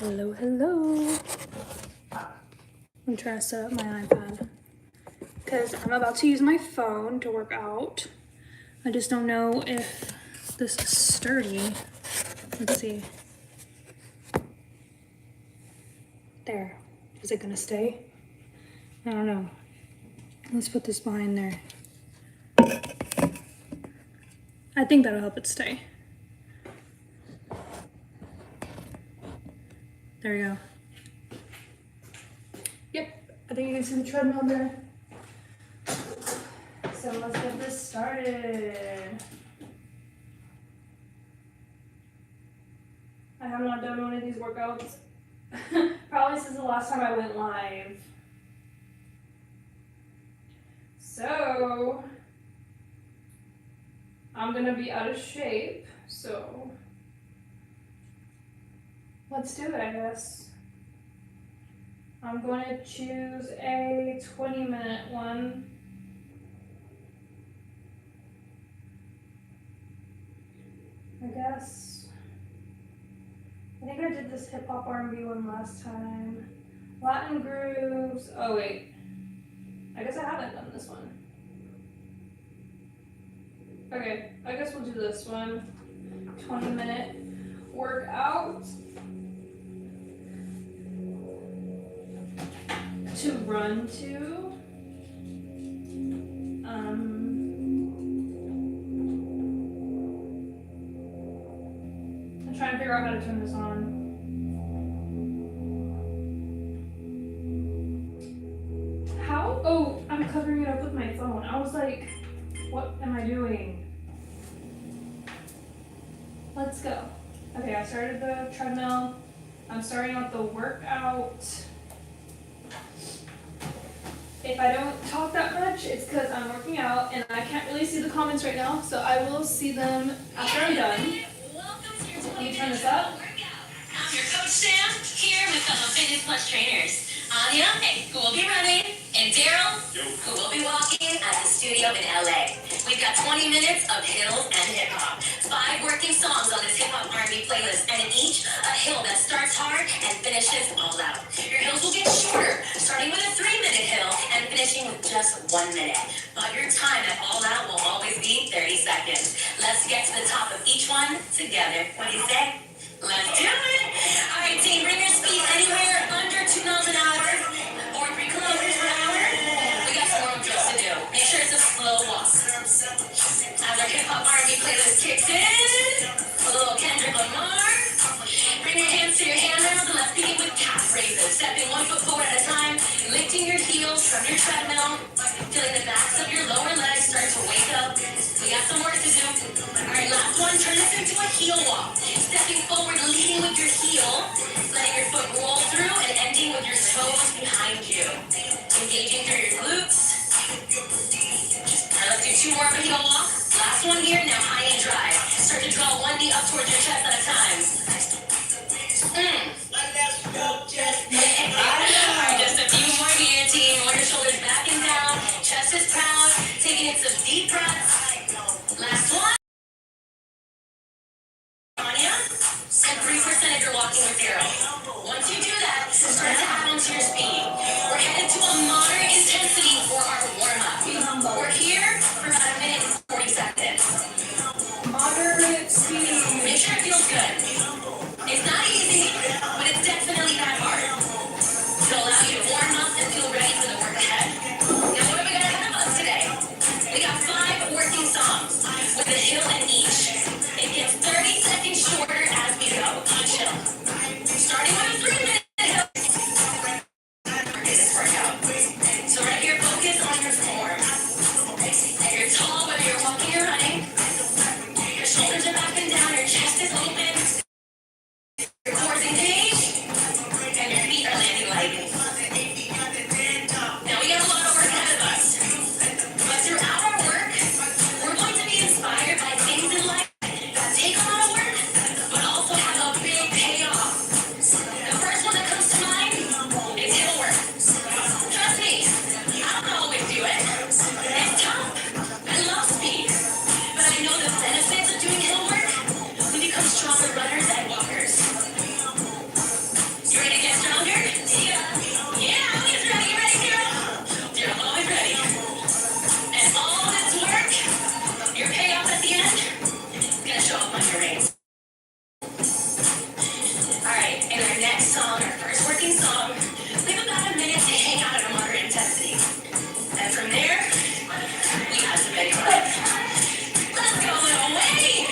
Hello, hello. I'm trying to set up my iPad because I'm about to use my phone to work out. I just don't know if this is sturdy. Let's see. There. Is it gonna stay? I don't know. Let's put this behind there. I think that'll help it stay. There we go. Yep, I think you can see the treadmill there. So let's get this started. I have not done one of these workouts probably since the last time I went live. So I'm gonna be out of shape, so let's do it, I guess. I'm going to choose a 20-minute one. I guess. I think I did this hip hop R&B one last time. Latin grooves. Oh wait. I guess I haven't done this one. Okay, I guess we'll do this one. 20-minute workout. To run to. I'm trying to figure out how to turn this on. How? Oh, I'm covering it up with my phone. I was like, what am I doing? Let's go. Okay, I started the treadmill. I'm starting out the workout. If I don't talk that much, it's because I'm working out and I can't really see the comments right now, so I will see them after I'm done. Let me turn this up. I'm your coach Sam, here with fellow Fitness Plus trainers. Anya, who will be running, and Daryl, who will be walking at the studio in LA. We've got 20 minutes of hills and hip hop. 5 working songs on this hip hop R&B playlist, and in each, a hill that starts hard and finishes all out. Your hills will get shorter, starting with a 3-minute hill and finishing with just 1 minute. But your time at all out will always be 30 seconds. Let's get to the top of each one together. What do you say? Let's do it! All right, team, bring your speed anywhere under 2 miles an hour or 3 kilometers per hour. We got some more drills to do. Make sure it's a slow walk. As our hip-hop R&B playlist kicks in, a little Kendrick Lamar. Bring your hands to your handrails and let's begin with calf raises. Stepping 1 foot forward at a time, lifting your heels from your treadmill, feeling the backs of your lower legs start to wake up. We got some work to do. All right, last one, turn this into a heel walk. Stepping forward, leading with your heel, letting your foot roll through and ending with your toes behind you. Engaging through your glutes. All right, let's do 2 more of a heel walk. Last one here, now high and dry. Start to draw 1 knee up towards your chest at a time. Alright, just a few more here, team. Roll your shoulders back and down. Chest is proud. Taking in some deep breaths. Last one. Anya. And 3% if you're walking with Daryl. Once you do that, start to add on to your speed. We're headed to a moderate intensity for our warm-up. We're here for about 1 minute and 40 seconds. Moderate speed. Make sure it feels good. It's not easy, but it's definitely not hard. To allow you to warm up and feel ready for the work ahead. Now what have we got ahead of us today? We got 5 working songs with a hill in each. It gets 30 seconds shorter as we go, each hill. Starting with a 3-minute hill. This workout. our next song, our first working song, we have about a minute to hang out at a moderate intensity. And from there, we have some big fun. Let's go little way!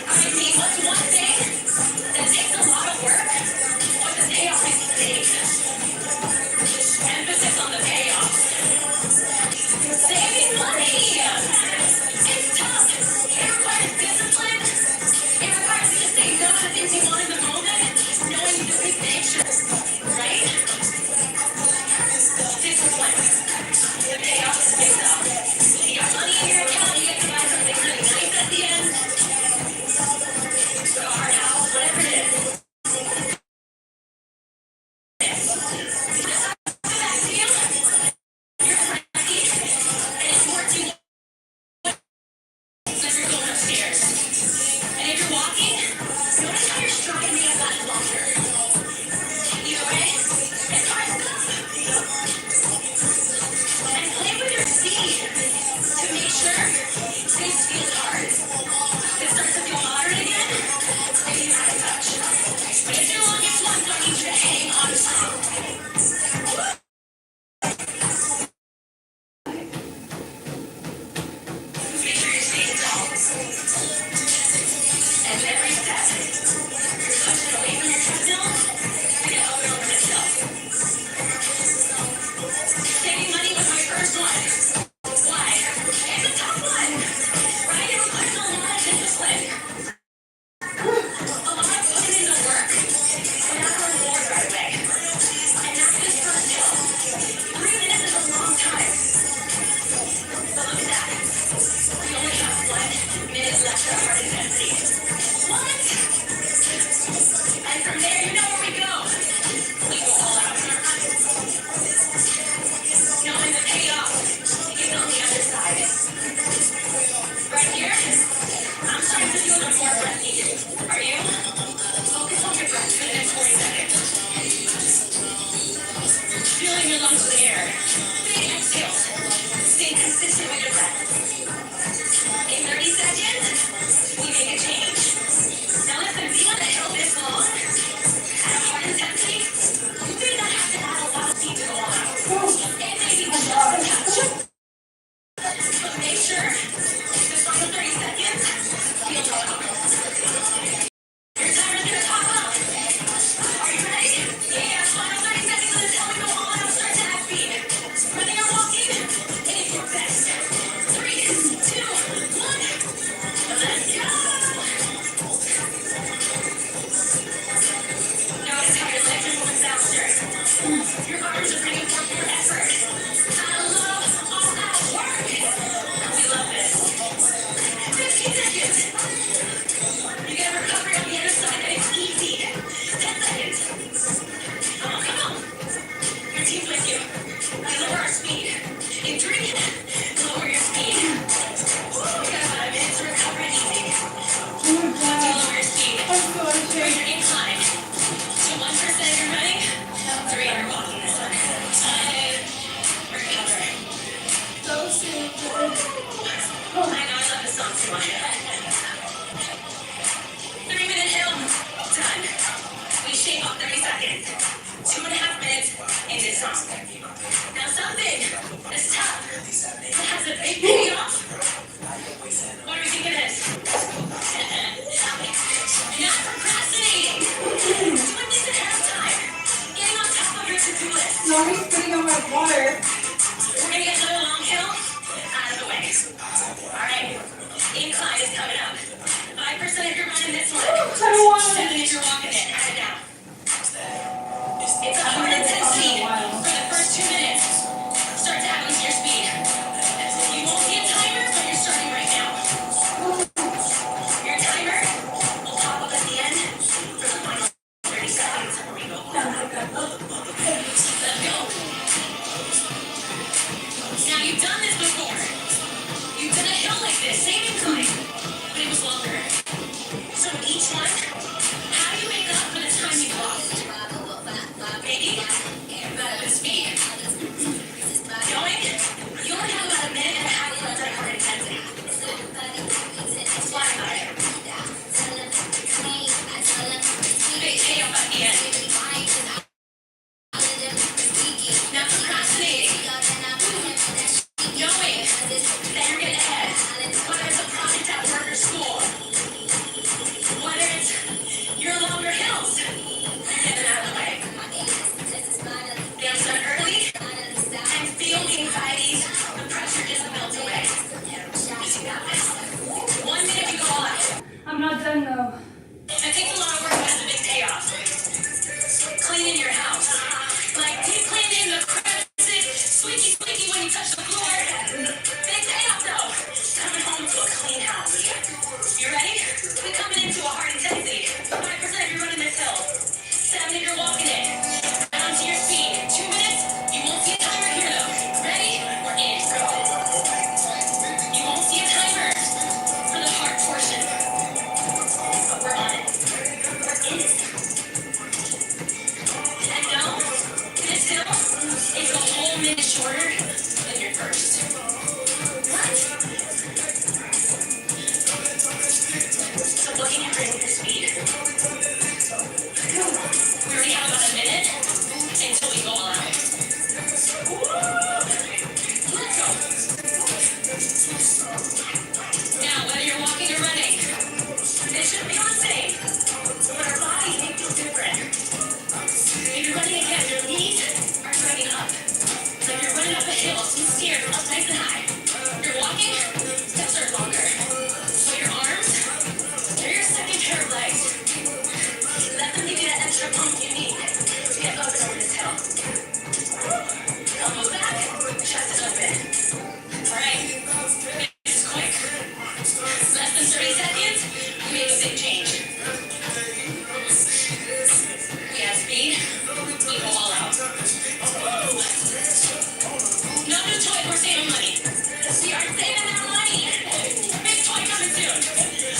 Alright team, what's one thing that takes a lot of work, but the payoff is big? Emphasis on the payoff. Saving money! It's tough. It requires discipline. It requires you to say no to the things you want in the moment, knowing the big picture, right? Discipline. The payoff is big though. You got money in your account, you get to buy something really nice at the end. Car, house, whatever it is. Back to you. You're ready, and it's working as you're going upstairs. And if you're walking, notice how your stride may have gotten longer. Either way, it's hard stuff. And play with your speed to make sure this feels hard. If it starts to feel moderate again, maybe you have a touch. But if your longest one, I need you to hang on strong. Make sure you're staying tall. And with every step, you're pushing away from your treadmill to get over itself. Saving money was my first one. Why? It's a tough one, right? It requires a lot of discipline. A lot of putting in the work without a reward right away. And that's this first hill. 3 minutes is a long time. But look at that. We only have 1 minute left for hard intensity. What? And from there, you know where we go. We go all out. Knowing the payoff is on the other side. Right here, I'm starting to feel a little more breathy. Are you? Focus on your breath for the next 40 seconds. Filling your lungs with air. Big exhales. Stay consistent with your breath. In 30 seconds, we make a change. Now listen, being on the hill this long, at a hard intensity, you may not have to add a lot of speed to go on. It may be just a touch. But make sure the final 30 seconds feels long. Your timer's gonna pop up. Are you ready? Yeah, final 30 seconds of this hill, we go all out, start to add speed. Running or walking, it is your best. 3, 2, 1, let's go! Notice how your legs are moving faster. Your arms are bringing forth more effort. I love all that work. We love this. 15 seconds. You get a recovery on the other side, and it's easy. 10 seconds. Come on, come on. Your team's with you. We lower our speed. In 3, lower your speed. We got about a minute to recover and easy. Once you lower your speed, here's your incline. So 1% if you're running, 3 if you're walking this one. And recover. I know, I love this song too much. 3-minute hill, done. We shave off 30 seconds. 2.5 minutes in this song. Now something that's tough, that has a big payoff. What do we think it is? Not procrastinating. Doing this ahead of time. Getting on top of your to-do list. Mommy's putting on my water. We're gonna get another long hill out of the way. Alright. Incline is coming up. 5% if you're running this one. I don't want 7 if you're walking it. Add it down. It's a hard intensity for the first 2 minutes. Start to add with your speed. You won't see a timer, but you're starting right now. Your timer will pop up at the end for the final 30 seconds. Let's go. Now you've done this before. You've done a hill like this, same incline, but it was longer. So each one, at the end. Not procrastinating. Knowing that you're getting ahead. Whether it's a project at work or school. Whether it's your longer hills. You're getting out of the way. Get done early and feel the anxieties. The pressure just melts away. You got this. 1 minute you go on. I'm not done though. It takes a lot of work, but it's a big payoff. Cleaning your house. Like deep cleaning the crevices, squeaky when you touch the floor. Big payoff though. Coming home to a clean house. You ready? We're coming into a hard intensity. 5% if you're running this hill. 7 if you're walking it. Down to your speed. 2 minutes. You won't see a timer here though. Ready? We're in. You won't see a timer for the hard portion. But we're on it. We're in it. And no, this hill is a whole minute shorter than your first. What? So what can you bring with your speed? We already have about a minute until we go all out. Let's go. Now, whether you're walking or running, it should be all the same. But our bodies may feel different. If you're running again, your knees are dragging up. Like you're running up a hill, some stairs, up nice and high. You're walking, steps are longer. So your arms, they're your second pair of legs. Let them give you that extra pump you need to get up and over this hill. Elbows back, chest is open. Alright, this is quick. Less than 30 seconds, we make a big change. We have speed, we go all out. No new toy, we're saving money. We are saving that money. Big toy coming soon.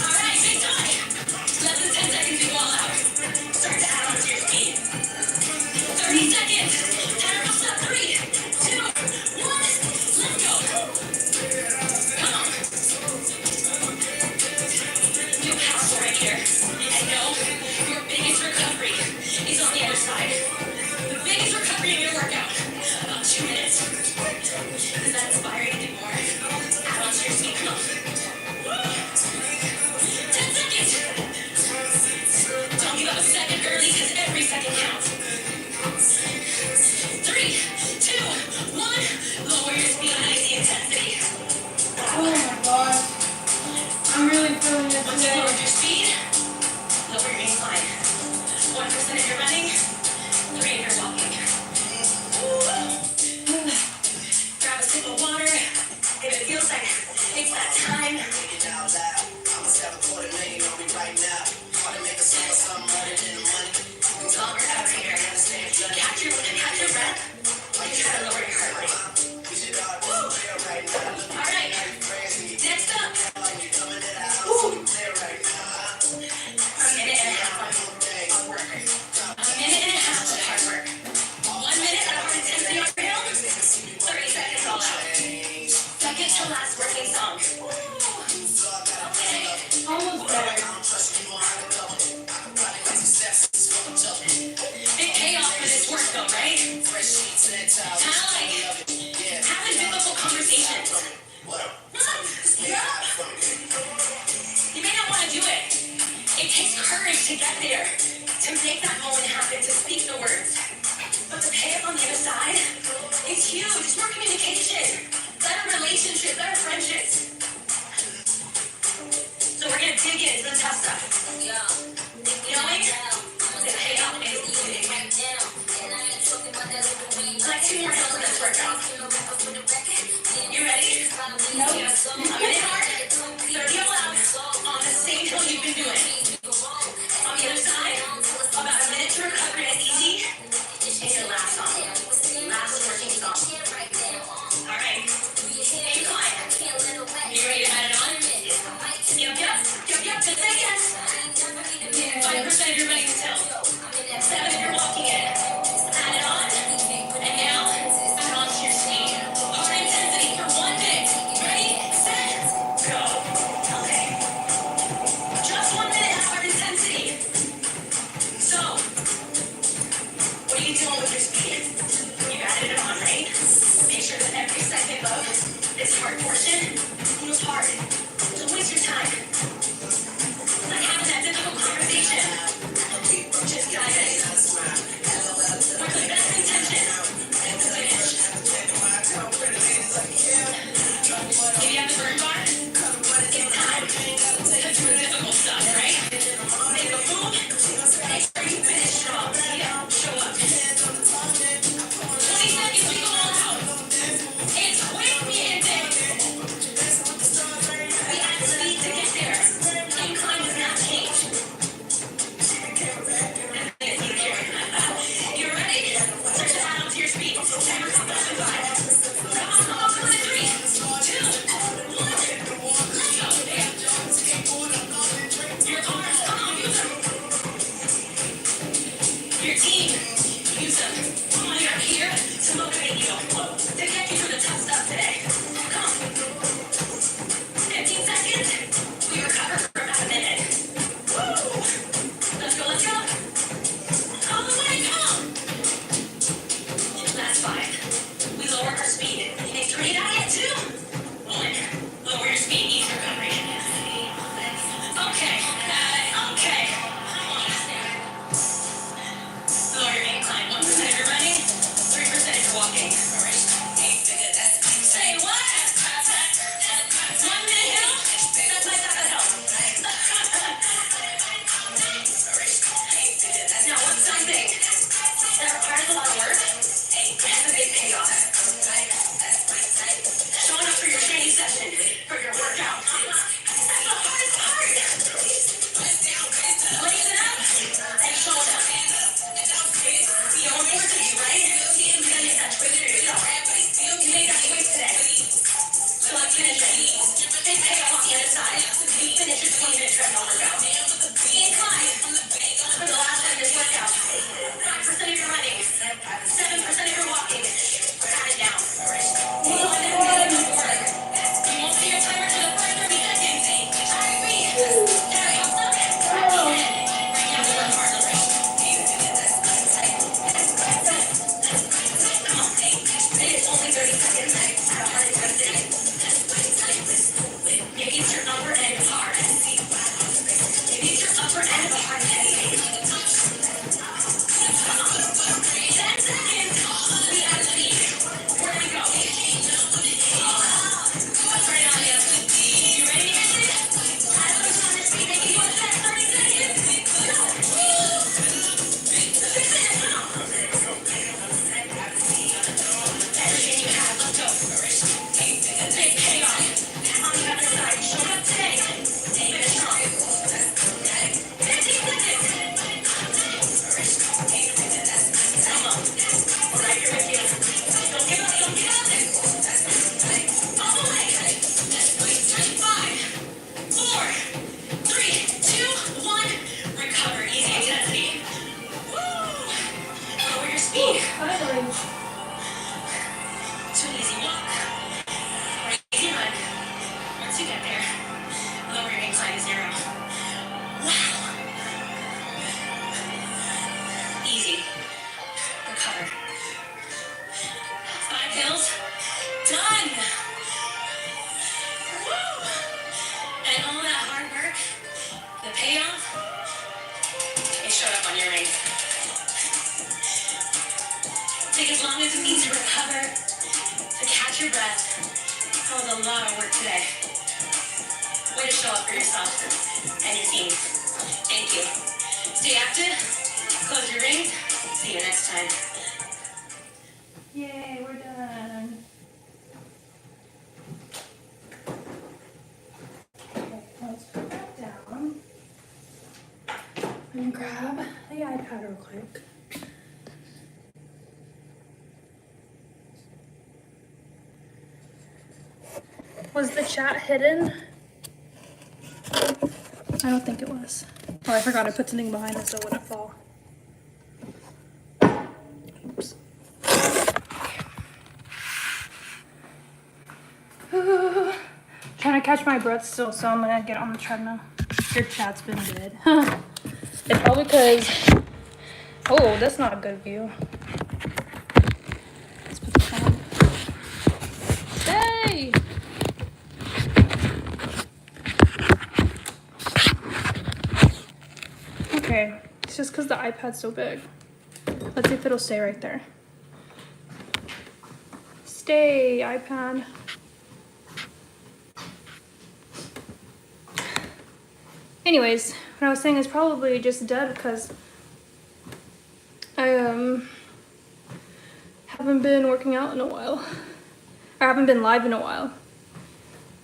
Alright, big toy. Less than 10 seconds, we go all out. Start to add on to your speed. 30 seconds. Timer goes up. 3, 2, 1. Let's go. Come on. New powerful right here. And know your biggest recovery is on the other side. The biggest recovery of your workout. About 2 minutes. Does that inspire you to do more? Add on to your speed. Come on. 10 seconds. Don't give up a second early because every second counts. 3, 2, 1. Lower your speed and ice the intensity. Oh my god. I'm really feeling it Once you today. lower your speed, lower your incline. 1% if you're running, 3 if you're walking. Grab a sip of water if it feels like it's that time. Longer recovery here. Catch your breath. You try to lower your heart rate. All right. Next up. A minute and a half of work. A minute and a half of hard work. 1 minute of hard intensity on your hill. 30 seconds all out. Second to last working song. Okay. Almost there. Big payoff for this work though, right? Kind of like having difficult conversations. You may not want to do it. It takes courage to get there, to make that moment happen, to speak the words. But the payoff on the other side is huge. It's more communication, better relationships, better friendships. So we're gonna dig into the tough stuff. Knowing the payoff is big. Like 2 more hills in this workout. You ready? Nope. A minute hard, 30 allowed on the same hill you've been doing. On the other side, about a minute to recover and easy. And your last song. Last working song. All right. Incline. You ready to add it on? Yep. 10 seconds. 5% if you're running this hill. 7 if you're walking it. Add it on. And now, add on to your speed. Hard intensity for 1 minute. Ready, set, go. Okay. Just 1 minute. are you doing with your speed? You got it on, right? Make sure that every second of this hard portion moves hard. Don't waste your time. Like having that difficult conversation. Just dive in. With the best intention. Finish. If you have the burn bar, it's time to do the difficult stuff, right? Make a move. Make sure you finish strong. Yeah, show up. 20 seconds, we go all out. It's quick, mi gente. We add speed to get there. Incline does not change. You ready? Start to add on to your speed. Timer comes up in 5. Come on, come on, 3, 2, 1. Let's go. Your arms, come on, use them. Your team, use them. We are here to motivate you, to get you through the tough stuff today. Come on. 15 seconds. We recover for about a minute. Woo! Let's go, let's go. All the way, come on. Last 5. We lower our speed. Make sure you got it. 2, 1. Lower your speed, ease recovery. Okay, okay. Come on, lower your incline. 1% if you're running, 3% if you're walking. Say what? 1 minute hill? That's my type of help. Now, what's something that requires a lot of work and has a big payoff? Showing up for your training session, for your workout. That's the hardest part. Blazing up and showing up. You know, important to you, right? You gotta make that choice for yourself. You made that choice today. So let's finish it. Big payoff on the other side. You finish your 20-minute treadmill workout. Incline. For the last time this workout. 5% if you're running. 7% if you're walking. Cut it down. 1 minute of work. You won't see your timer to the first 30 seconds. Alright, breathe. There we go. Stop it. Right now, we work hard. Come on. It is only 30 seconds. At a hard intensity. You use your upper end hard. You use your upper end of a hard intensity. 10 seconds. We add speed. Where we go? Right on you. You ready to hit it? Add a little on your speed. Make it go fast. 30 seconds. Go. 6 minutes. Come on. Everything you have. Let's go. Big payoff. On the other side. Show up today. Finish strong. 15 seconds. Come on. Right here with you. Don't give up. Don't give up. All the way. 5, 4, 3, 2, 1. Recover. Easy intensity. Woo! Lower your speed. Finally. To an easy walk. Or easy run. Once you get there, lower your incline to 0. Wow. Easy. Recover. 5 hills. Done. Woo! And all that hard work, the payoff, it showed up on your ring. Take as long as it needs to recover, to catch your breath. That was a lot of work today. Way to show up for yourself and your team. Thank you. Stay active. Close your rings. See you next time. Yay, we're done. Okay, let's put that down. And grab the iPad real quick. Was the chat hidden? I don't think it was. Oh, I forgot I put something behind it so it wouldn't fall. Oops. Trying to catch my breath still, so I'm gonna get on the treadmill. Your chat's been dead. It's probably because, oh, that's not a good view. It's just because the iPad's so big. Let's see if it'll stay right there. Stay, iPad. Anyways, what I was saying is probably just dead because I haven't been working out in a while. I haven't been live in a while.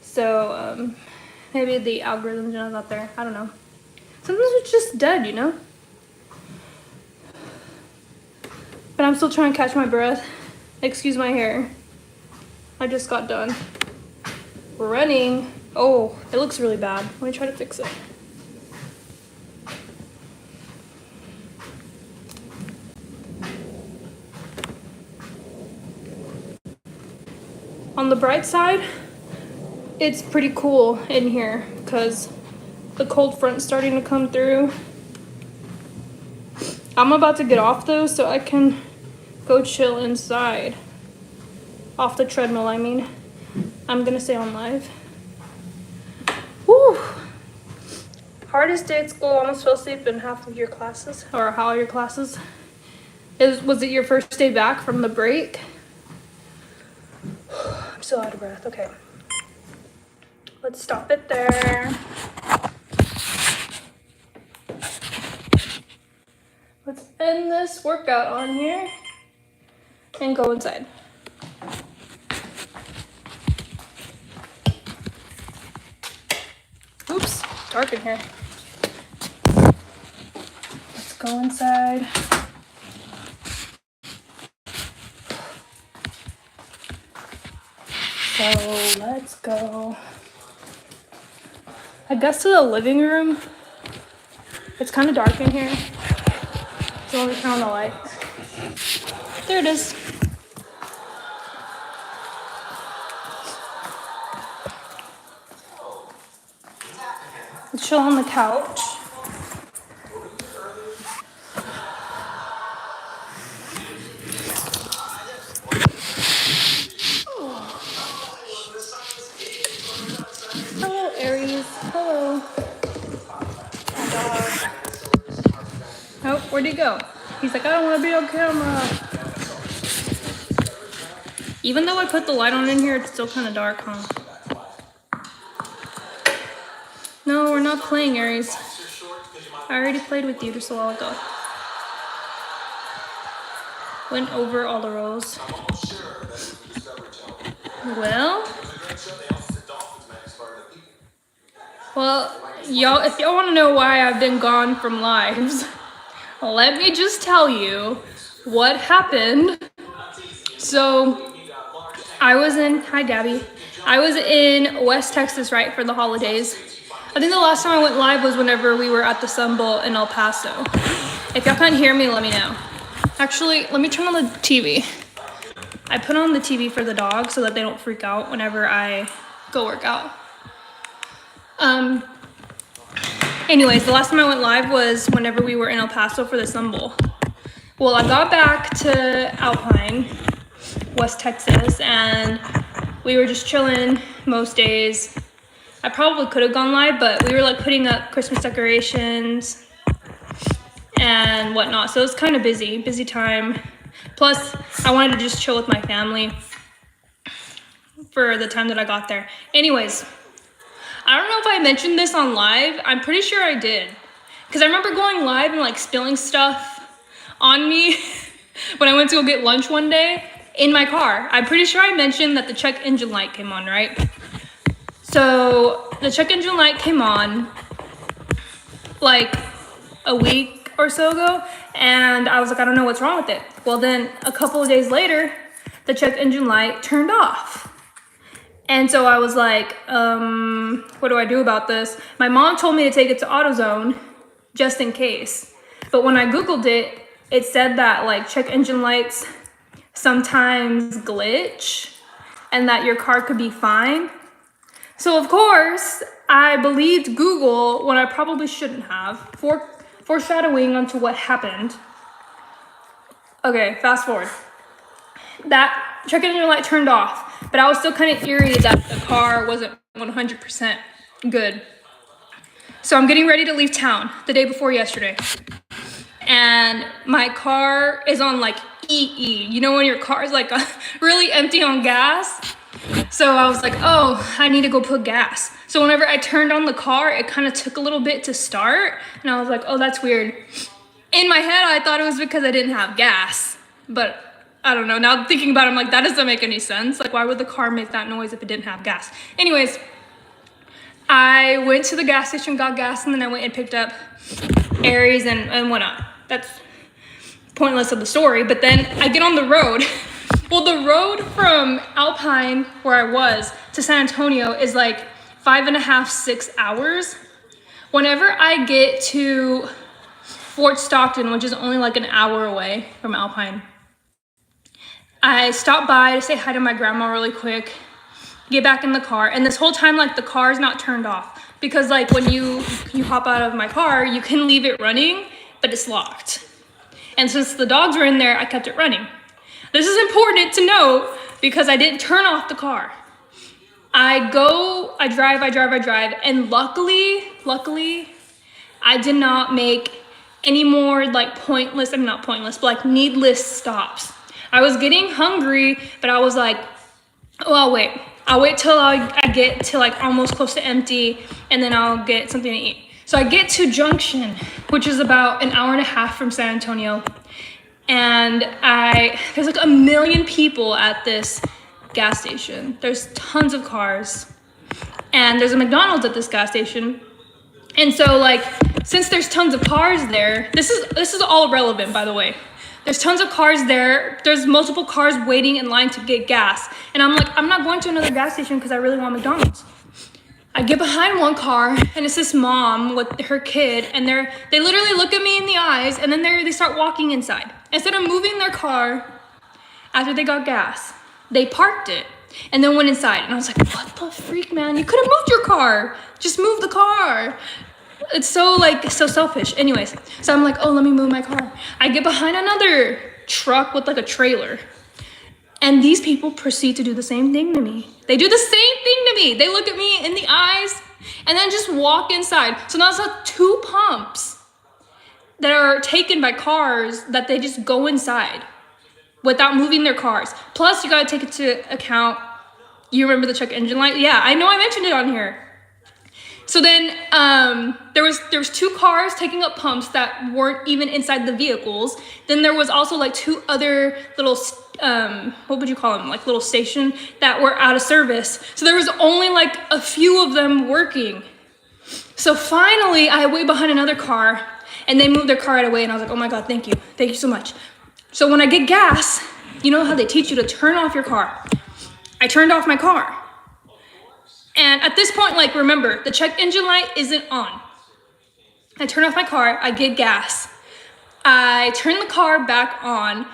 So maybe the algorithm's not out there. I don't know. Sometimes it's just dead, you know? But I'm still trying to catch my breath. Excuse my hair. I just got done running. Oh, it looks really bad. Let me try to fix it. On the bright side, it's pretty cool in here because the cold front's starting to come through. I'm about to get off though, so I can go chill inside. Off the treadmill, I mean. I'm gonna stay on live. Woo! Hardest day at school, almost fell asleep in half of your classes, or how your classes. Was it your first day back from the break? I'm so out of breath. Okay. Let's stop it there. Let's end this workout on here and go inside. Oops, dark in here. Let's go inside. So let's go. I guess to the living room. It's kind of dark in here. So let me turn on the lights. There it is. Let's chill on the couch. Hello, Aries. Hello. Oh, where'd he go? He's like, I don't want to be on camera. Even though I put the light on in here, it's still kind of dark, huh? No, we're not playing, Aries. I already played with you just a while ago. Went over all the roles. Well, y'all, if y'all want to know why I've been gone from lives, let me just tell you what happened. So, hi Gabby. I was in West Texas, right, for the holidays. I think the last time I went live was whenever we were at the Sun Bowl in El Paso. If y'all can't hear me, let me know. Actually, let me turn on the TV. I put on the TV for the dogs so that they don't freak out whenever I go work out. Anyways, the last time I went live was whenever we were in El Paso for the Sun Bowl. Well, I got back to Alpine, West Texas, and we were just chilling most days. I probably could have gone live, but we were like putting up Christmas decorations and whatnot. So it was kind of busy time. Plus, I wanted to just chill with my family for the time that I got there. Anyways, I don't know if I mentioned this on live. I'm pretty sure I did. Because I remember going live and like spilling stuff on me when I went to go get lunch one day in my car. I'm pretty sure I mentioned that the check engine light came on, right? So the check engine light came on like a week or so ago, and I was like, I don't know what's wrong with it. Well, then a couple of days later, the check engine light turned off. And so I was like, what do I do about this? My mom told me to take it to AutoZone just in case. But when I Googled it, it said that like check engine lights sometimes glitch and that your car could be fine. So of course, I believed Google when I probably shouldn't have, foreshadowing onto what happened. Okay, fast forward. That check engine light turned off, but I was still kind of eerie that the car wasn't 100% good. So I'm getting ready to leave town the day before yesterday. and my car is on like EE. You know when your car is like really empty on gas? So I was like, oh, I need to go put gas. So whenever I turned on the car, it kind of took a little bit to start. And I was like, oh, that's weird. In my head, I thought it was because I didn't have gas. But I don't know. Now thinking about it, I'm like, that doesn't make any sense. Like, why would the car make that noise if it didn't have gas? Anyways, I went to the gas station, got gas, and then I went and picked up Aries and went up. That's pointless of the story. But then I get on the road. Well, the road from Alpine, where I was, to San Antonio is like 5.5, 6 hours. Whenever I get to Fort Stockton, which is only like an hour away from Alpine, I stop by to say hi to my grandma really quick, get back in the car, and this whole time, like, the car's not turned off. Because, like, when you hop out of my car, you can leave it running, but it's locked. And since the dogs were in there, I kept it running. This is important to know because I didn't turn off the car. I drive, and luckily, I did not make any more like not pointless, but like needless stops. I was getting hungry, but I was like, oh, I'll wait till I get to like almost close to empty, and then I'll get something to eat. So I get to Junction, which is about an hour and a half from San Antonio. And there's like 1 million people at this gas station. There's tons of cars. And there's a McDonald's at this gas station. And so like, since there's tons of cars there, this is all relevant, by the way. There's tons of cars there. There's multiple cars waiting in line to get gas. And I'm like, I'm not going to another gas station because I really want McDonald's. I get behind one car, and it's this mom with her kid, and they literally look at me in the eyes, and then they start walking inside. Instead of moving their car after they got gas, they parked it and then went inside. And I was like, what the freak, man? You could have moved your car. Just move the car. It's so selfish. Anyways, so I'm like, oh, let me move my car. I get behind another truck with like a trailer. And these people proceed to do the same thing to me. They do the same thing to me. They look at me in the eyes and then just walk inside. So now it's like 2 pumps that are taken by cars that they just go inside without moving their cars. Plus, you gotta take into account, you remember the check engine light? Yeah, I know I mentioned it on here. So then there was 2 cars taking up pumps that weren't even inside the vehicles. Then there was also like 2 other little, what would you call them? Like little station that were out of service. So there was only like a few of them working. So finally I wait behind another car and they moved their car right away. And I was like, oh my God, thank you. Thank you so much. So when I get gas, you know how they teach you to turn off your car? I turned off my car. And at this point, like, remember, the check engine light isn't on. I turn off my car, I get gas. I turn the car back on,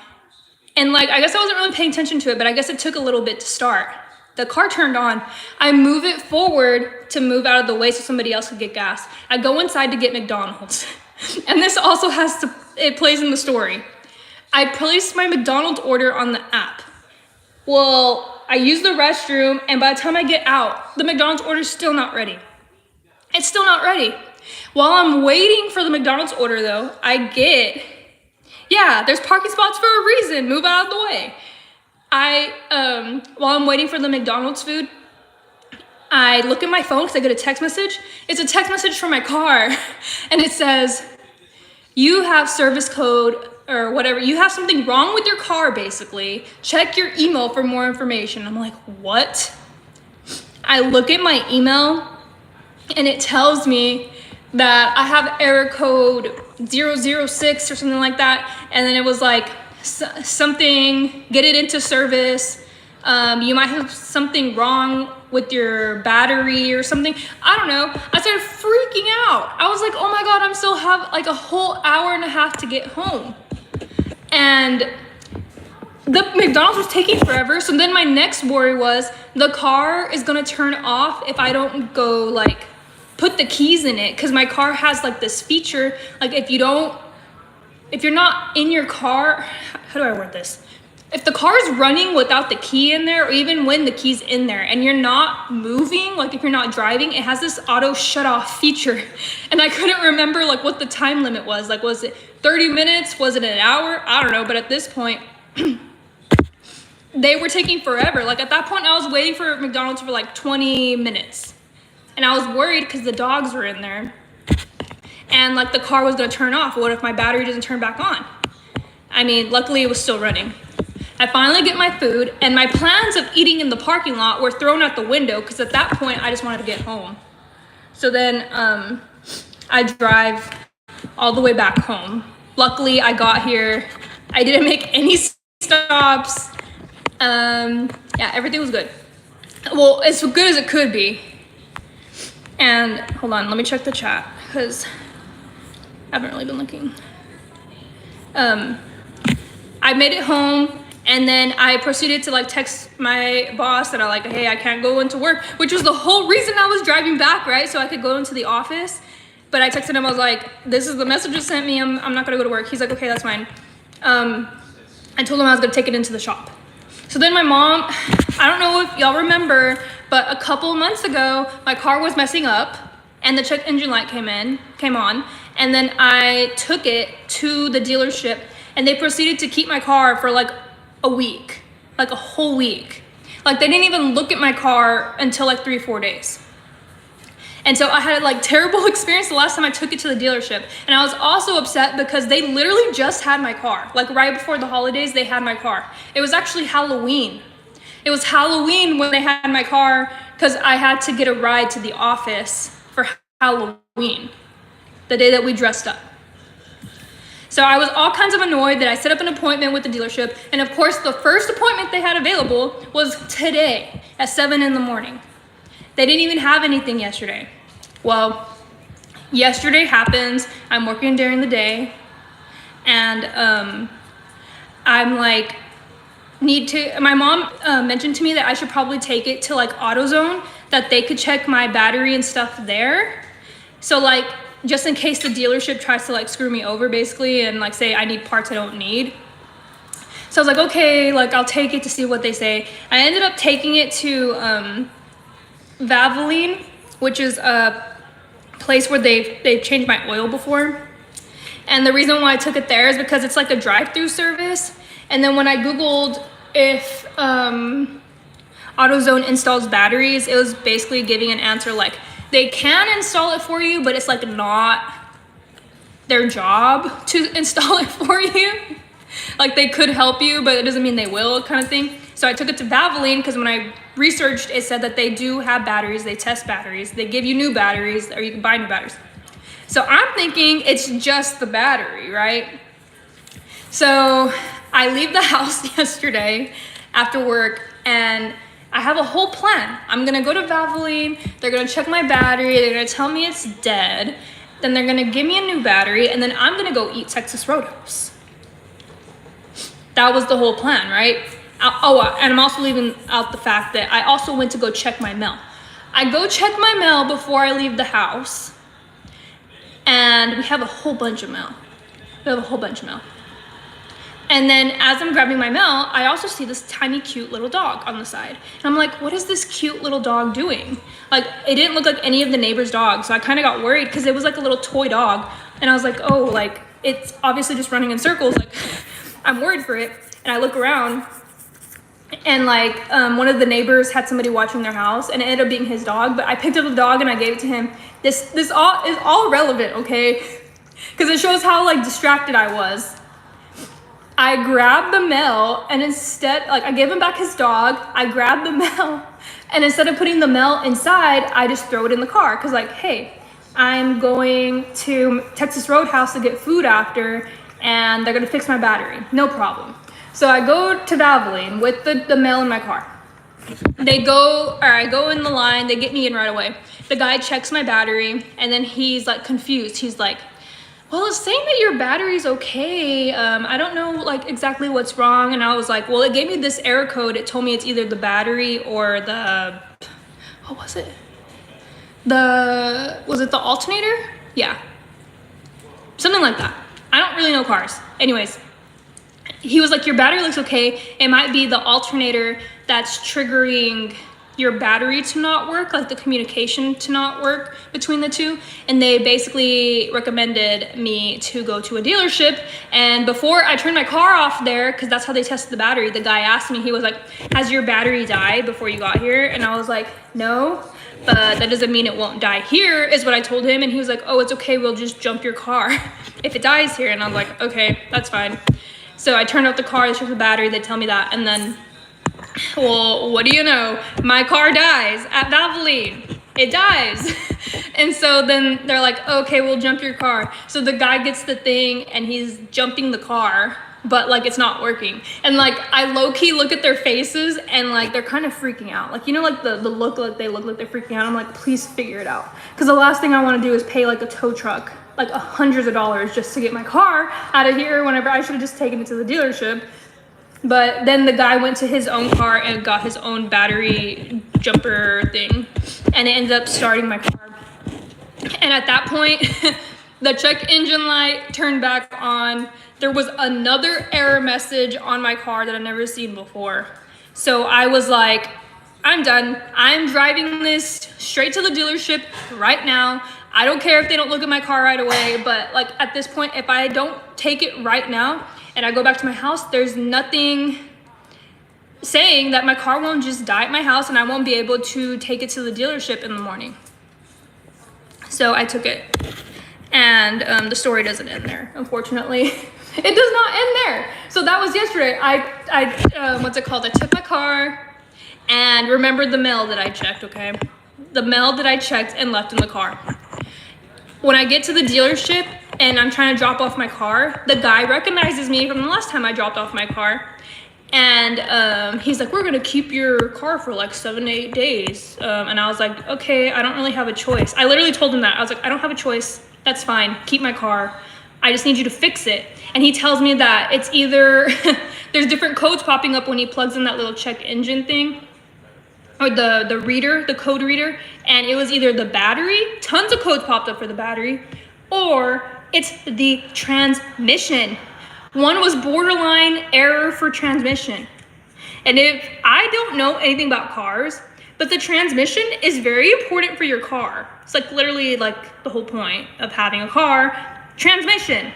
and like, I guess I wasn't really paying attention to it, but I guess it took a little bit to start. The car turned on. I move it forward to move out of the way so somebody else could get gas. I go inside to get McDonald's. And this also it plays in the story. I placed my McDonald's order on the app. Well, I use the restroom, and by the time I get out, the McDonald's order is still not ready. It's still not ready. While I'm waiting for the McDonald's order, though, there's parking spots for a reason. Move out of the way. While I'm waiting for the McDonald's food, I look at my phone because I get a text message. It's a text message from my car, and it says, you have service code or whatever, you have something wrong with your car, basically. Check your email for more information. I'm like, what? I look at my email and it tells me that I have error code 006 or something like that. And then it was like something, get it into service. You might have something wrong with your battery or something. I don't know. I started freaking out. I was like, oh my God, I'm still have like a whole hour and a half to get home. And the McDonald's was taking forever. So then my next worry was the car is gonna turn off if I don't go like put the keys in it. Cause my car has like this feature, like if you're not in your car, how do I word this? if the car is running without the key in there, or even when the key's in there and you're not moving, like if you're not driving, it has this auto shut off feature. And I couldn't remember like what the time limit was. Like, was it 30 minutes? Was it an hour? I don't know. But at this point, they were taking forever. Like at that point, I was waiting for McDonald's for like 20 minutes. And I was worried because the dogs were in there. And like the car was gonna turn off. What if my battery doesn't turn back on? I mean, luckily it was still running. I finally get my food, and my plans of eating in the parking lot were thrown out the window because at that point I just wanted to get home. So then I drive all the way back home. Luckily I got here. I didn't make any stops. Yeah, everything was good. Well, as good as it could be. And hold on, let me check the chat because I haven't really been looking. I made it home, and then I proceeded to like text my boss and I like, hey, I can't go into work, which was the whole reason I was driving back, right? So I could go into the office. But I texted him, I was like, this is the message you sent me, I'm not gonna go to work. He's like, okay, that's fine. I told him I was gonna take it into the shop. So then my mom, I don't know if y'all remember, but a couple months ago, my car was messing up and the check engine light came on. And then I took it to the dealership and they proceeded to keep my car for like a week, like a whole week. Like they didn't even look at my car until like 3-4 days. And so I had like terrible experience the last time I took it to the dealership. And I was also upset because they literally just had my car. Like right before the holidays, they had my car. It was actually Halloween. It was Halloween when they had my car because I had to get a ride to the office for Halloween, the day that we dressed up. So I was all kinds of annoyed that I set up an appointment with the dealership. And of course, the first appointment they had available was today at 7 in the morning. They didn't even have anything yesterday. Well, yesterday happens, I'm working during the day, and I'm like, my mom mentioned to me that I should probably take it to like AutoZone, that they could check my battery and stuff there. So like, just in case the dealership tries to like screw me over basically and like say I need parts I don't need. So I was like, okay, like I'll take it to see what they say. I ended up taking it to Valvoline, which is a place where they've changed my oil before. And the reason why I took it there is because it's like a drive-through service. And then when I Googled if AutoZone installs batteries, it was basically giving an answer like, they can install it for you, but it's like not their job to install it for you. Like they could help you, but it doesn't mean they will, kind of thing. So I took it to Valvoline because when I researched, it said that they do have batteries, they test batteries, they give you new batteries, or you can buy new batteries. So I'm thinking it's just the battery, right? So I leave the house yesterday after work and I have a whole plan. I'm gonna go to Valvoline, they're gonna check my battery, they're gonna tell me it's dead, then they're gonna give me a new battery, and then I'm gonna go eat Texas Roadhouse. That was the whole plan, right? And I'm also leaving out the fact that I also went to go check my mail. I go check my mail before I leave the house, and we have a whole bunch of mail. And then as I'm grabbing my mail, I also see this tiny cute little dog on the side. And I'm like, what is this cute little dog doing? Like, it didn't look like any of the neighbors' dogs. So I kind of got worried because it was like a little toy dog. And I was like, oh, like, it's obviously just running in circles. Like, I'm worried for it. And I look around and like, one of the neighbors had somebody watching their house and it ended up being his dog. But I picked up the dog and I gave it to him. This all is all relevant, okay? Because it shows how like distracted I was. I grabbed the mail and instead, like I gave him back his dog, I grabbed the mail and instead of putting the mail inside, I just throw it in the car. Cause like, hey, I'm going to Texas Roadhouse to get food after and they're gonna fix my battery, no problem. So I go to Valvoline with the mail in my car. I go in the line, they get me in right away. The guy checks my battery and then he's like confused. He's like, well, it's saying that your battery's okay. I don't know like exactly what's wrong. And I was like, well, it gave me this error code. It told me it's either the battery or the, what was it? Was it the alternator? Yeah. Something like that. I don't really know cars. Anyways, he was like, your battery looks okay. It might be the alternator that's triggering your battery to not work, like the communication to not work between the two. And they basically recommended me to go to a dealership. And before I turned my car off there, because that's how they tested the battery, the guy asked me, he was like, has your battery died before you got here? And I was like, no, but that doesn't mean it won't die here, is what I told him. And he was like, oh, it's okay, we'll just jump your car if it dies here. And I was like, okay, that's fine. So I turned off the car, they checked the battery, they tell me that, and then, well, what do you know? My car dies at Valvoline. It dies. And so then they're like, okay, we'll jump your car. So the guy gets the thing and he's jumping the car, but like it's not working. And like I low-key look at their faces and like they're kind of freaking out. Like, you know, like the look, like they look like they're freaking out. I'm like, please figure it out. Because the last thing I want to do is pay like a tow truck like hundreds of dollars just to get my car out of here whenever I should have just taken it to the dealership. But then the guy went to his own car and got his own battery jumper thing, and it ended up starting my car. And at that point, the check engine light turned back on. There was another error message on my car that I've never seen before. So I was like, I'm done. I'm driving this straight to the dealership right now. I don't care if they don't look at my car right away, but like at this point, if I don't take it right now and I go back to my house, there's nothing saying that my car won't just die at my house and I won't be able to take it to the dealership in the morning. So I took it, and the story doesn't end there, unfortunately. It does not end there. So that was yesterday. What's it called? I took my car and remembered the mail that I checked, okay? The mail that I checked and left in the car. When I get to the dealership and I'm trying to drop off my car, the guy recognizes me from the last time I dropped off my car. And he's like, we're gonna keep your car for like 7 to 8 days. And I was like, okay, I don't really have a choice. I literally told him that. I was like, I don't have a choice. That's fine. Keep my car. I just need you to fix it. And he tells me that it's either, there's different codes popping up when he plugs in that little check engine thing, or the reader, the code reader, and it was either the battery, tons of codes popped up for the battery, or it's the transmission. One was borderline error for transmission. And if I don't know anything about cars, but the transmission is very important for your car. It's like literally like the whole point of having a car, transmission.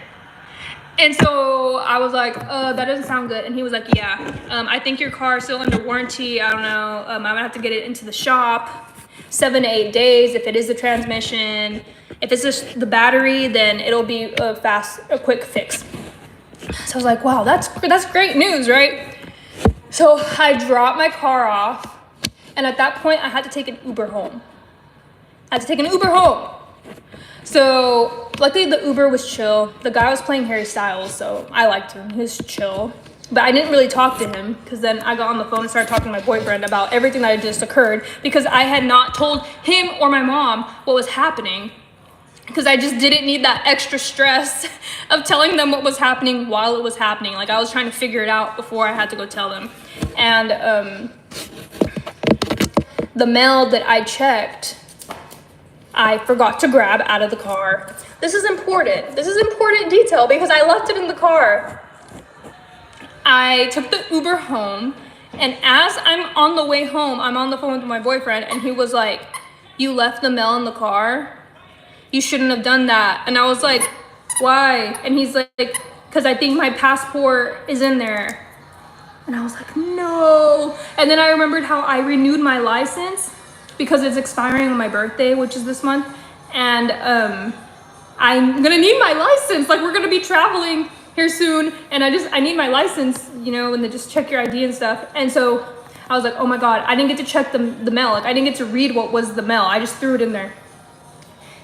And so I was like, that doesn't sound good. And he was like, yeah, I think your car is still under warranty. I don't know. I'm gonna have to get it into the shop 7 to 8 days if it is the transmission. If it's just the battery, then it'll be a quick fix. So I was like, wow, that's great news, right? So I dropped my car off, and at that point I had to take an Uber home. So luckily the Uber was chill. The guy was playing Harry Styles, so I liked him. He was chill. But I didn't really talk to him because then I got on the phone and started talking to my boyfriend about everything that had just occurred, because I had not told him or my mom what was happening, because I just didn't need that extra stress of telling them what was happening while it was happening. Like I was trying to figure it out before I had to go tell them. And the mail that I checked, I forgot to grab out of the car. This is important. This is important detail because I left it in the car. I took the Uber home, and as I'm on the way home, I'm on the phone with my boyfriend, and he was like, you left the mail in the car? You shouldn't have done that. And I was like, why? And he's like, because I think my passport is in there. And I was like, no. And then I remembered how I renewed my license because it's expiring on my birthday, which is this month. And I'm gonna need my license. Like we're gonna be traveling here soon, and I need my license, you know, and they just check your ID and stuff. And so I was like, oh my God, I didn't get to check the mail. Like I didn't get to read what was the mail. I just threw it in there.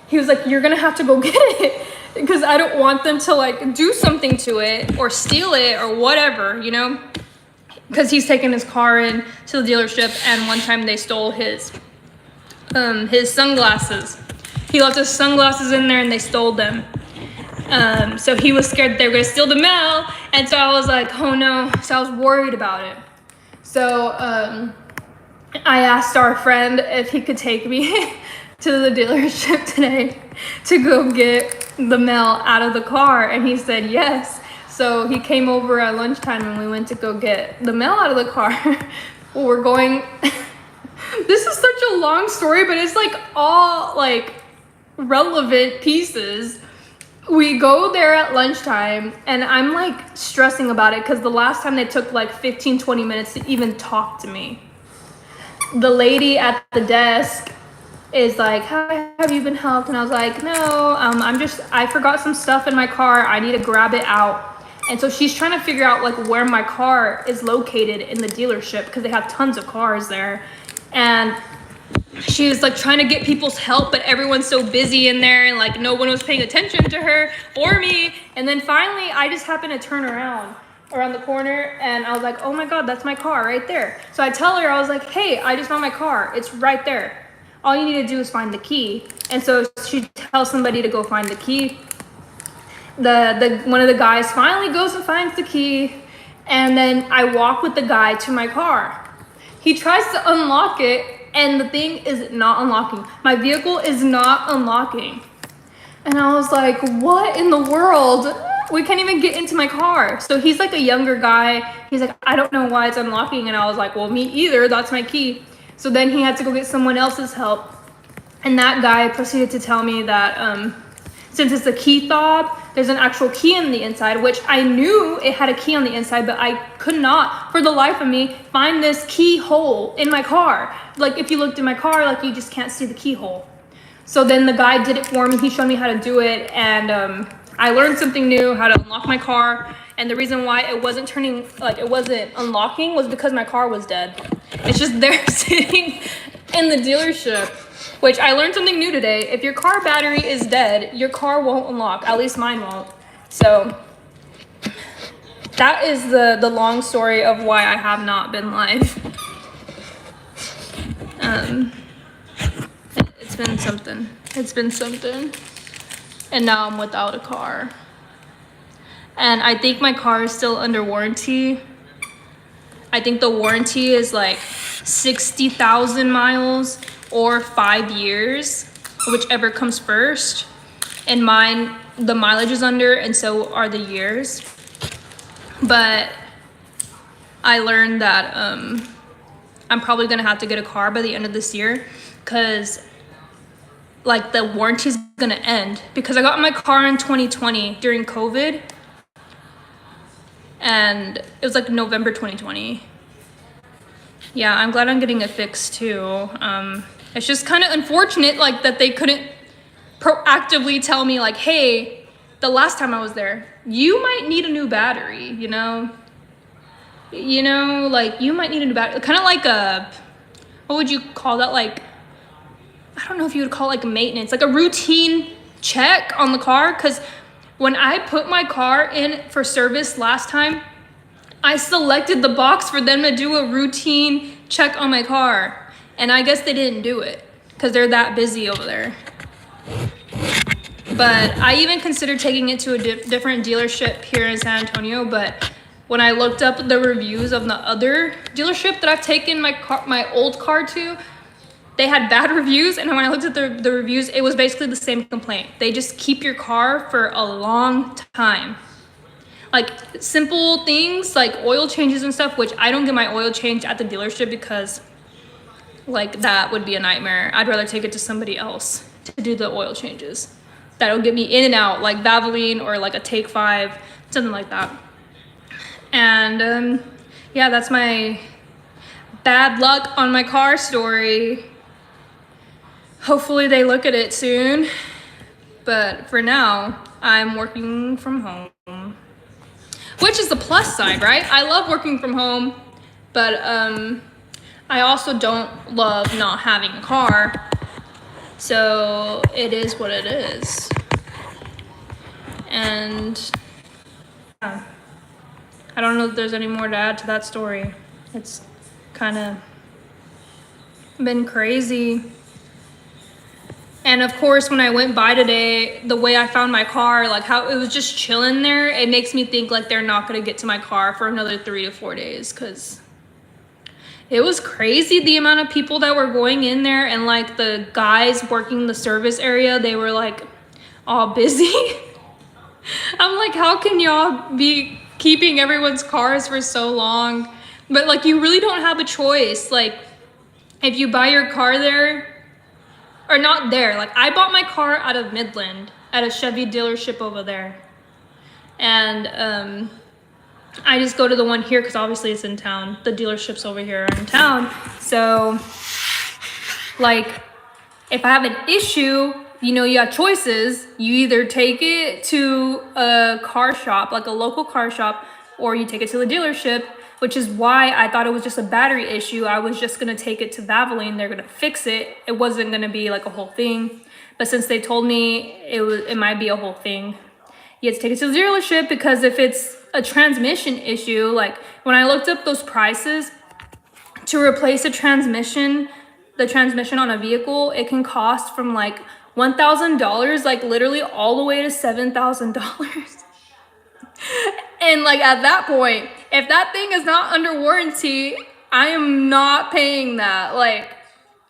He was like, you're gonna have to go get it because I don't want them to like do something to it or steal it or whatever, you know? Because he's taken his car in to the dealership, and one time they stole his sunglasses. He left his sunglasses in there and they stole them. So he was scared they were gonna steal the mail, and so I was like, oh no. So I was worried about it. So I asked our friend if he could take me to the dealership today to go get the mail out of the car, and he said yes. So he came over at lunchtime and we went to go get the mail out of the car. Well, we're going. This is such a long story, but it's like all like relevant pieces. We go there at lunchtime and I'm like stressing about it because the last time they took like 15-20 minutes to even talk to me. The lady at the desk is like, "Hi, have you been helped?" And I was like, "No, I forgot some stuff in my car. I need to grab it out." And so she's trying to figure out like where my car is located in the dealership because they have tons of cars there. And she was like trying to get people's help, but everyone's so busy in there and like no one was paying attention to her or me. And then finally I just happened to turn around the corner and I was like, "Oh my God, that's my car right there." So I tell her, I was like, "Hey, I just found my car. It's right there. All you need to do is find the key." And so she tells somebody to go find the key. The one of the guys finally goes and finds the key. And then I walk with the guy to my car. He tries to unlock it and the thing is not unlocking. My vehicle is not unlocking. And I was like, what in the world? We can't even get into my car. So he's like a younger guy. He's like, "I don't know why it's unlocking." And I was like, "Well, me either. That's my key." So then he had to go get someone else's help. And that guy proceeded to tell me that since it's a key fob, there's an actual key on the inside, which I knew it had a key on the inside, but I could not, for the life of me, find this keyhole in my car. Like if you looked in my car, like you just can't see the keyhole. So then the guy did it for me. He showed me how to do it. And I learned something new, how to unlock my car. And the reason why it wasn't unlocking was because my car was dead. It's just there sitting in the dealership, which I learned something new today. If your car battery is dead, your car won't unlock. At least mine won't. So that is the long story of why I have not been live. It's been something. It's been something. And now I'm without a car. And I think my car is still under warranty. I think the warranty is like 60,000 miles or 5 years, whichever comes first. And mine, the mileage is under, and so are the years. But I learned that I'm probably gonna have to get a car by the end of this year because like the warranty's gonna end, because I got my car in 2020 during COVID. And it was like November 2020. Yeah, I'm glad I'm getting it fixed too. It's just kind of unfortunate like that they couldn't proactively tell me like, "Hey, the last time I was there, you might need a new battery, you know? Like you might need a new battery." Kind of like what would you call that? Like, I don't know if you would call it like maintenance, like a routine check on the car. Because when I put my car in for service last time, I selected the box for them to do a routine check on my car. And I guess they didn't do it because they're that busy over there. But I even considered taking it to a different dealership here in San Antonio. But when I looked up the reviews of the other dealership that I've taken my old car to, they had bad reviews. And when I looked at the reviews, it was basically the same complaint. They just keep your car for a long time. Like simple things like oil changes and stuff, which I don't get my oil changed at the dealership because like that would be a nightmare. I'd rather take it to somebody else to do the oil changes. That'll get me in and out, like Valvoline or like a Take 5, something like that. And yeah, that's my bad luck on my car story. Hopefully they look at it soon. But for now, I'm working from home. Which is the plus side, right? I love working from home, but I also don't love not having a car. So it is what it is. And yeah, I don't know if there's any more to add to that story. It's kind of been crazy. And of course, when I went by today, the way I found my car, like how it was just chilling there, it makes me think like they're not gonna get to my car for another 3 to 4 days, because it was crazy the amount of people that were going in there. And like the guys working the service area, they were like all busy. I'm like, how can y'all be keeping everyone's cars for so long? But like, you really don't have a choice. Like, if you buy your car there, or not there, like I bought my car out of Midland at a Chevy dealership over there. And I just go to the one here because obviously it's in town. The dealerships over here are in town. So like, if I have an issue, you know, you have choices. You either take it to a car shop, like a local car shop, or you take it to the dealership, which is why I thought it was just a battery issue. I was just gonna take it to Valvoline. They're gonna fix it. It wasn't gonna be like a whole thing. But since they told me it might be a whole thing, you have to take it to the dealership, because if it's a transmission issue, like when I looked up those prices to replace the transmission on a vehicle, it can cost from like $1,000, like literally all the way to $7,000. And like at that point, if that thing is not under warranty, I am not paying that. Like,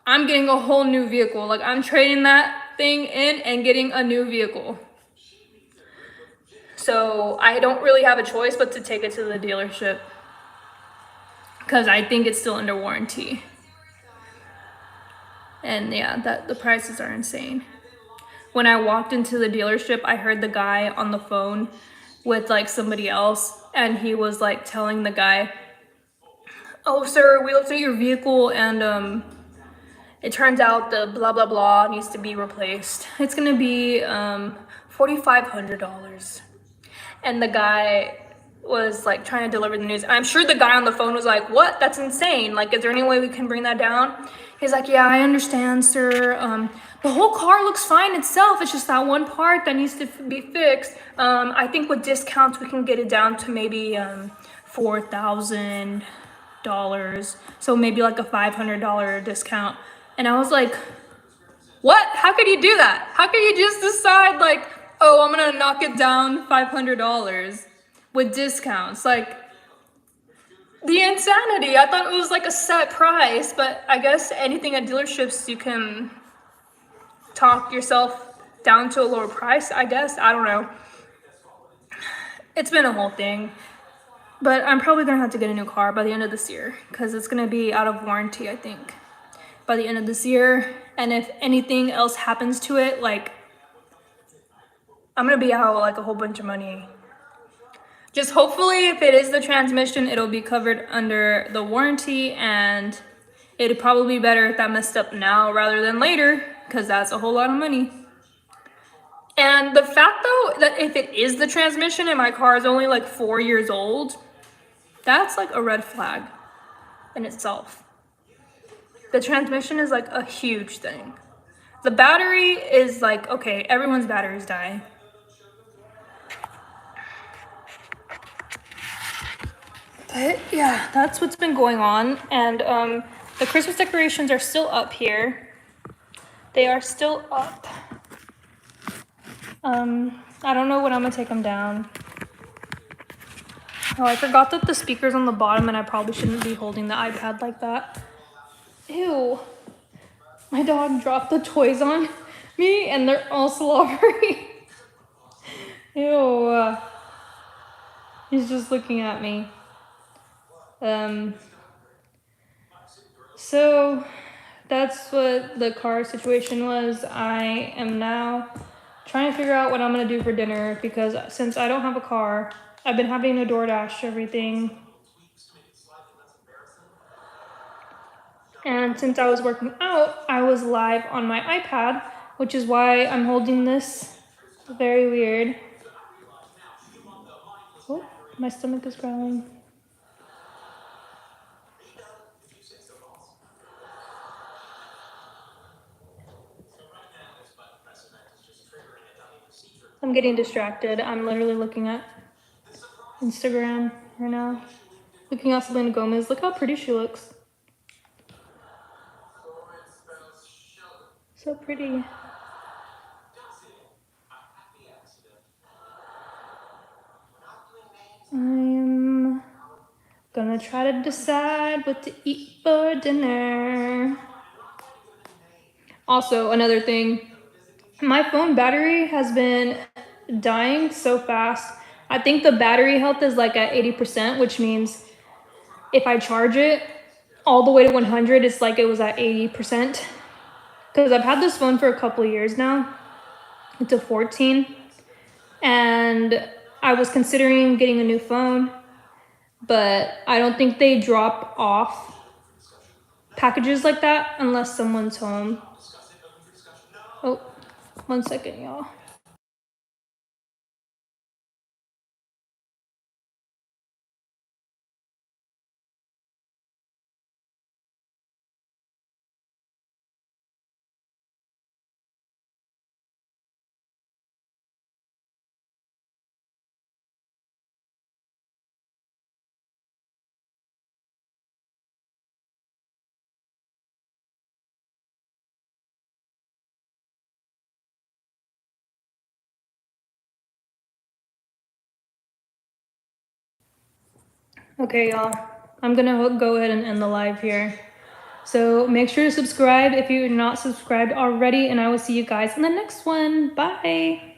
I'm getting a whole new vehicle. Like, I'm trading that thing in and getting a new vehicle. So I don't really have a choice but to take it to the dealership, because I think it's still under warranty. And yeah, the prices are insane. When I walked into the dealership, I heard the guy on the phone with like somebody else, and he was like telling the guy, "Oh sir, we looked at your vehicle and it turns out the blah blah blah needs to be replaced. It's gonna be $4,500. And the guy was like trying to deliver the news. I'm sure the guy on the phone was like, "What? That's insane. Like, is there any way we can bring that down?" He's like, "Yeah, I understand, sir. The whole car looks fine itself. It's just that one part that needs to be fixed. I think with discounts, we can get it down to maybe $4,000. So maybe like a $500 discount." And I was like, what? How could you do that? How could you just decide like, oh, I'm gonna knock it down $500 with discounts? Like, the insanity. I thought it was like a set price, but I guess anything at dealerships, you can talk yourself down to a lower price, I guess. I don't know. It's been a whole thing. But I'm probably gonna have to get a new car by the end of this year, because it's gonna be out of warranty, I think, by the end of this year. And if anything else happens to it, like, I'm gonna be out like a whole bunch of money. Just hopefully, if it is the transmission, it'll be covered under the warranty, and it'd probably be better if that messed up now rather than later, because that's a whole lot of money. And the fact though that if it is the transmission and my car is only like 4 years old, that's like a red flag in itself. The transmission is like a huge thing. The battery is like, okay, everyone's batteries die. But yeah, that's what's been going on. And the Christmas decorations are still up here. They are still up. I don't know when I'm gonna take them down. Oh, I forgot that the speaker's on the bottom, and I probably shouldn't be holding the iPad like that. Ew. My dog dropped the toys on me, and they're all slobbery. Ew. He's just looking at me. So that's what the car situation was. I am now trying to figure out what I'm gonna do for dinner, because since I don't have a car, I've been having to DoorDash everything. And since I was working out, I was live on my iPad, which is why I'm holding this. Very weird. Oh, my stomach is growling. I'm getting distracted. I'm literally looking at Instagram right now. Looking at Selena Gomez. Look how pretty she looks. So pretty. I'm gonna try to decide what to eat for dinner. Also, another thing, my phone battery has been dying so fast. I think the battery health is like at 80%, which means if I charge it all the way to 100, it's like it was at 80%. Because I've had this phone for a couple of years now. It's a 14. And I was considering getting a new phone, but I don't think they drop off packages like that unless someone's home. Oh, 1 second, y'all. Okay, y'all, I'm gonna go ahead and end the live here. So make sure to subscribe if you're not subscribed already, and I will see you guys in the next one. Bye.